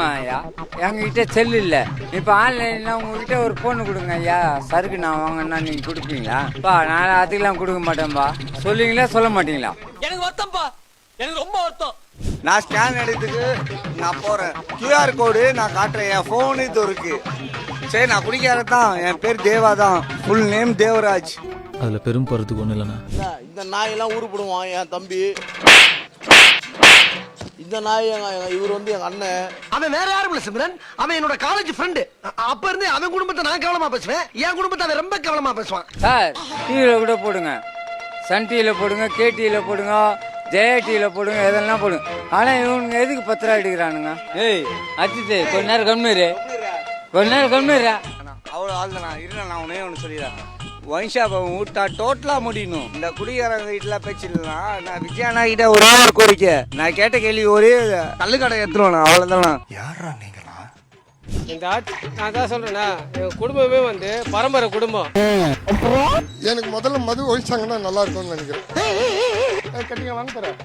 ஐயா எங்ககிட்ட செல்லு இல்லை. இப்போ ஆன்லைனில் உங்ககிட்ட ஒரு ஃபோனு கொடுங்க ஐயா, சருக்கு நான் வாங்கினா நீங்கள் கொடுப்பீங்களா? நான் அதுக்கெல்லாம் கொடுக்க மாட்டேன்பா. சொல்லுவீங்களா சொல்ல மாட்டீங்களா? எனக்கு வருத்தம்ப்பா, எனக்கு ரொம்ப வருத்தம். நான் ஸ்கேன் எடுத்துக்கு நான் போகிறேன், கியூஆர் கோடு நான் காட்டுறேன், என் ஃபோனு இது இருக்கு. சரி நான் குடிக்கார தான், என் பேர் தேவா தான், ஃபுல் நேம் தேவராஜ். அதில் பெரும் போகிறதுக்கு ஒன்றும் இல்லைண்ணா. இந்த நாயெல்லாம் உருப்பிடுவான் என் தம்பி. இந்த நாய் இவர் வந்து எங்க அண்ணன். அவன் வேற யாரும் இல்ல சிம்ரன், அவன் என்னோட காலேஜ் ஃப்ரெண்டு. அப்ப இருந்து அவன் குடும்பத்தை நான் கவனமா பேசுவேன், என் குடும்பத்தை அவன் ரொம்ப கவனமா பேசுவான். சார் டிவியில் கூட போடுங்க, சன் டிவியில் போடுங்க, கேடிவியில் போடுங்க, ஜெயா டிவியில் போடுங்க, எதெல்லாம் போடுங்க. ஆனால் இவனுங்க எதுக்கு 10 ரூபா எடுக்கிறானுங்க? ஏய் அஜித்து கொஞ்ச நேரம் கம்மிரு, கொஞ்ச நேரம் கம்மிரு. அவ்வளோ ஆள்தான் இருங்க, நான் உடனே ஒன்று சொல்லிடுறேன். ஒயின் ஷாப் விட்டா டோட்டலா முடியணும். இந்த குடிகாரங்க வீட்டுல பேச்சு இல்லைனா நான் விஜயானா கிட்ட ஒரே ஒரு கோரிக்கை, நான் கேட்ட கேள்வி ஒரே கல்லுக்கடை எடுத்துருவேன், அவ்வளவுதான். யாரா நீங்களா? இந்த நான் தான் சொல்றேன்னா, எங்க குடும்பமே வந்து பரம்பரை குடும்பம். எனக்கு முதல்ல மது ஒழிச்சாங்கன்னா நல்லா இருக்கும்னு நினைக்கிறேன். கட்டிங்க வாங்க தரேன்.